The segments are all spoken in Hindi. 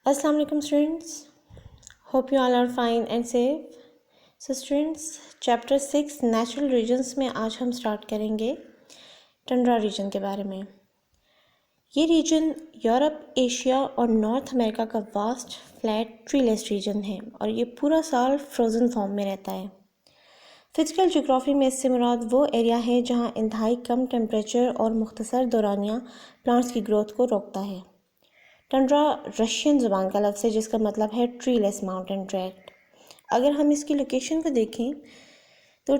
Assalamu alaikum students. Hope you all are fine and safe. So students, chapter 6 natural regions में आज हम स्टार्ट करेंगे टंड्रा रीजन के बारे में। ये रीजन यूरोप, एशिया और नॉर्थ अमेरिका का वास्ट फ्लैट ट्रीलेस रीजन है और ये पूरा साल फ्रोज़न फॉर्म में रहता है। फिजिकल ज्योग्राफी में इससे मुराद वो एरिया है जहाँ इंतहाई कम टेम्परेचर और मुख्तसर दौरानिया प्लांट्स की ग्रोथ को रोकता है। टंड्रा रशियन ज़ुबान का लफ्ज़ है जिसका मतलब है ट्रीलेस माउंटेन ट्रैक्ट। अगर हम इसकी लोकेशन को देखें तो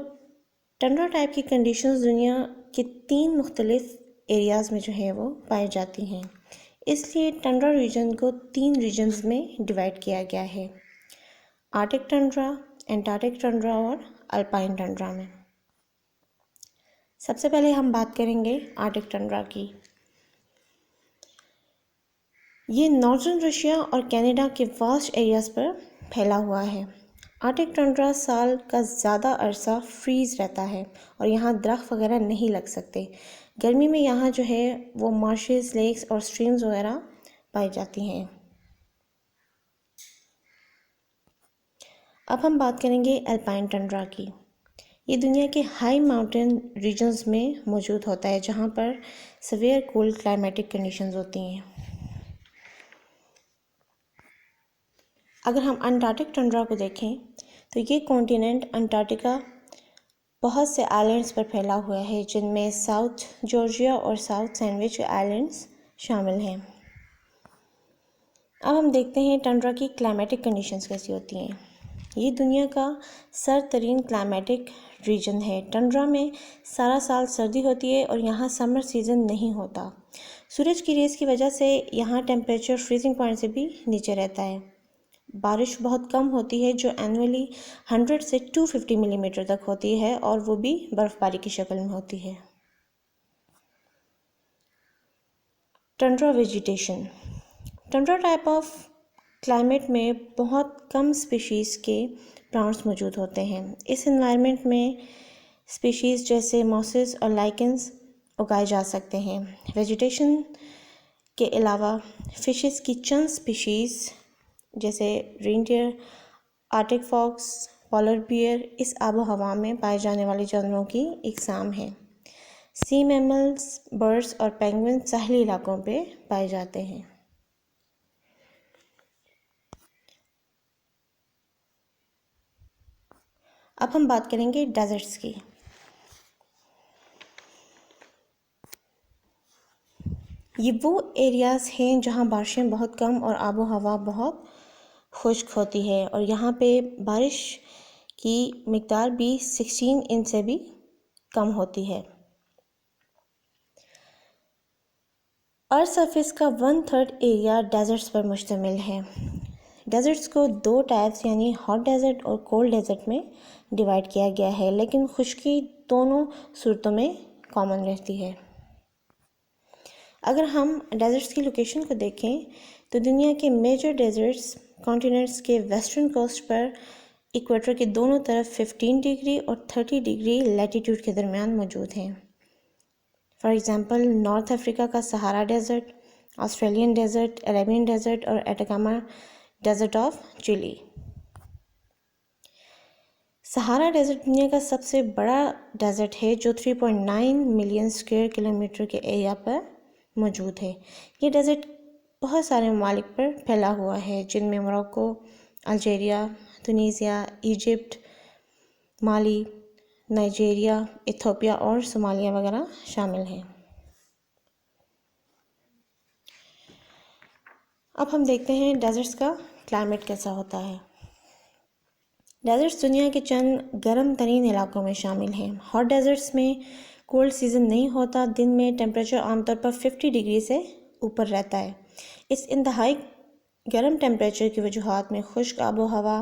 टंड्रा टाइप की कंडीशंस दुनिया के 3 मुख्तलिफ एरियाज़ में जो है वो पाई जाती हैं। इसलिए टंड्रा रीजन को 3 रीजन्स में डिवाइड किया गया है, आर्टिक टंड्रा, एंटार्क्टिक टंड्रा और अल्पाइन टंड्रा में। सबसे पहले हम बात करेंगे आर्टिक टंड्रा की। ये नॉर्दर्न रशिया और कनाडा के वास्ट एरियाज़ पर फैला हुआ है। आर्टिक टंड्रा साल का ज़्यादा अरसा फ्रीज़ रहता है और यहाँ दरख्त वगैरह नहीं लग सकते। गर्मी में यहाँ जो है वो मार्शेस, लेक्स और स्ट्रीम्स वगैरह पाई जाती हैं। अब हम बात करेंगे अल्पाइन टंड्रा की। ये दुनिया के हाई माउंटेन रीजन्स में मौजूद होता है जहाँ पर सवेयर कोल्ड क्लाइमेटिक कंडीशंस होती हैं। अगर हम अंटार्कटिक टंड्रा को देखें तो ये कॉन्टिनेंट अंटार्कटिका बहुत से आइलैंड्स पर फैला हुआ है जिनमें साउथ जॉर्जिया और साउथ सैंडविच आइलैंड्स शामिल हैं। अब हम देखते हैं टंड्रा की क्लाइमेटिक कंडीशंस कैसी होती हैं। ये दुनिया का सर्द तरीन क्लाइमेटिक रीजन है। टंड्रा में सारा साल सर्दी होती है और यहाँ समर सीज़न नहीं होता। सूरज की रेस की वजह से यहाँ टेम्परेचर फ्रीजिंग पॉइंट से भी नीचे रहता है। बारिश बहुत कम होती है जो एनुअली 100 से 250 मिलीमीटर तक होती है और वो भी बर्फ़बारी की शक्ल में होती है। Tundra vegetation. Tundra type of climate में बहुत कम स्पीशीज़ के प्लांट्स मौजूद होते हैं। इस एनवायरनमेंट में स्पीशीज़ जैसे मॉसेस और लाइकेंस उगाए जा सकते हैं। वेजिटेशन के अलावा फिशेस की चंद स्पीशीज़ जैसे reindeer, arctic fox, polar bear इस आबो हवा में पाए जाने वाले जानवरों की इकसाम है। सी मैमल्स, बर्ड्स और पेंगुइन साहली इलाकों पे पाए जाते हैं। अब हम बात करेंगे डेजर्ट्स की। ये वो एरियाज़ हैं जहाँ बारिशें बहुत कम और आबो हवा बहुत खुश्क होती है और यहाँ पे बारिश की मिक़दार भी 16 इंच से भी कम होती है। अर्थ सरफेस का 1/3 एरिया डेजर्ट्स पर मुश्तमिल है। डेजर्ट्स को 2 टाइप्स यानी हॉट डेजर्ट और कोल्ड डेजर्ट में डिवाइड किया गया है, लेकिन खुश्की दोनों सूरतों में कॉमन रहती है। अगर हम डेजर्ट्स की लोकेशन को देखें तो दुनिया के मेजर डेजर्ट्स कॉन्टिनेंट्स के वेस्टर्न कोस्ट पर इक्वेटर के दोनों तरफ 15 डिग्री और 30 डिग्री लैटीट्यूड के दरमियान मौजूद हैं। फॉर एग्ज़ाम्पल नॉर्थ अफ्रीका का Sahara desert, Australian desert, Arabian desert और Atacama desert of Chile. Sahara desert दुनिया का सबसे बड़ा डेजर्ट है जो 3.9 मिलियन स्क्वायर किलोमीटर के एरिया पर मौजूद है। ये डेजर्ट बहुत सारे ममालिक पर फैला हुआ है जिनमें मोरक्को, अल्जीरिया, तुनीसिया, इजिप्ट, माली, नाइजीरिया, इथियोपिया और सोमालिया वगैरह शामिल हैं। अब हम देखते हैं डेजर्ट्स का क्लाइमेट कैसा होता है। डेजर्ट्स दुनिया के चंद गर्म तरीन इलाकों में शामिल हैं। हॉट डेजर्ट्स में कोल्ड सीज़न नहीं होता। दिन में टेम्परेचर आमतौर पर 50 डिग्री से ऊपर रहता है। इस इंतहाई गर्म टेम्परेचर की वजूहात में खुश्क आबो हवा,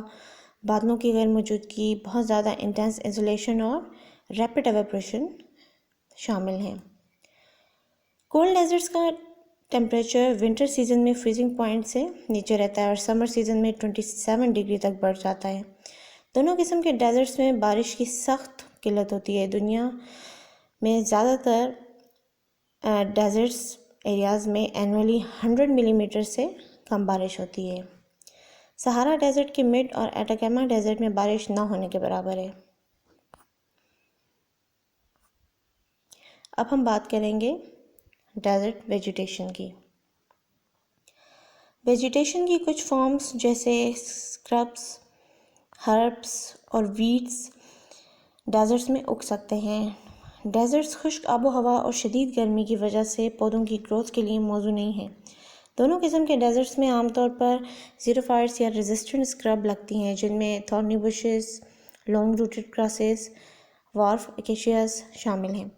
बादलों की गैर मौजूदगी, बहुत ज़्यादा इंटेंस इंसुलेशन और रैपिड एवेपोरेशन शामिल हैं। कोल्ड डेजर्ट्स का टेम्परेचर विंटर सीज़न में फ्रीजिंग पॉइंट से नीचे रहता है और समर सीज़न में 27 डिग्री तक बढ़ जाता है। दोनों किस्म के डेजर्ट्स में बारिश की सख्त किल्लत होती है। दुनिया में ज़्यादातर डेजर्ट्स एरियाज़ में एनुअली 100 मिलीमीटर से कम बारिश होती है। सहारा डेजर्ट के मिड और एटाकामा डेजर्ट में बारिश न होने के बराबर है। अब हम बात करेंगे डेजर्ट वेजिटेशन की। वेजिटेशन की कुछ फॉर्म्स जैसे स्क्रब्स, हर्ब्स और वीड्स डेजर्ट्स में उग सकते हैं। डेजर्ट्स खुश्क आबो हवा और शदीद गर्मी की वजह से पौधों की ग्रोथ के लिए मौजू नहीं है। दोनों किस्म के डेजर्ट्स में आमतौर पर ज़ीरोफाइट्स या रेजिस्टेंट स्क्रब लगती हैं, जिनमें thorny bushes, long rooted grasses, dwarf acacias शामिल हैं।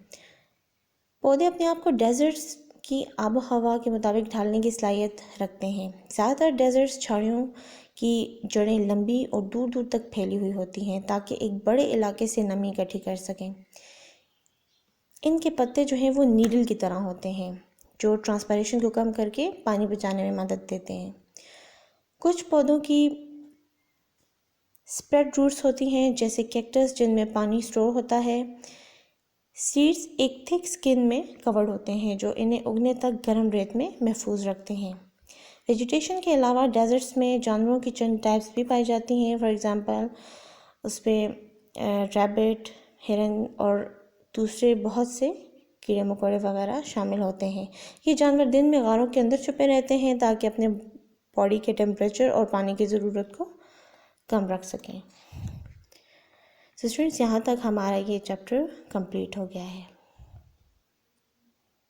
पौधे अपने आप को डेजर्ट्स की आबो हवा के मुताबिक ढालने की सलाहियत रखते हैं। ज़्यादातर डेजर्ट्स झाड़ियों की जड़ें लंबी और दूर दूर तक फैली हुई होती हैं ताकि एक बड़े इलाके से नमी इकट्ठी कर सकें। इनके पत्ते जो हैं वो नीडल की तरह होते हैं, जो ट्रांसपायरेशन को कम करके पानी बचाने में मदद देते हैं। कुछ पौधों की स्प्रेड रूट्स होती हैं, जैसे कैक्टस, जिनमें पानी स्टोर होता है। सीड्स एक थिक स्किन में कवर्ड होते हैं, जो इन्हें उगने तक गर्म रेत में महफूज रखते हैं। वेजिटेशन के अलावा डेजर्ट्स में जानवरों की चंद टाइप्स भी पाई जाती हैं। फॉर एग्ज़ाम्पल उस पर रैबिट, हिरन और दूसरे बहुत से कीड़े मकोड़े वगैरह शामिल होते हैं। ये जानवर दिन में गारों के अंदर छुपे रहते हैं ताकि अपने बॉडी के टेम्परेचर और पानी की ज़रूरत को कम रख सकें। सो स्टूडेंट्स, यहाँ तक हमारा ये चैप्टर कंप्लीट हो गया है।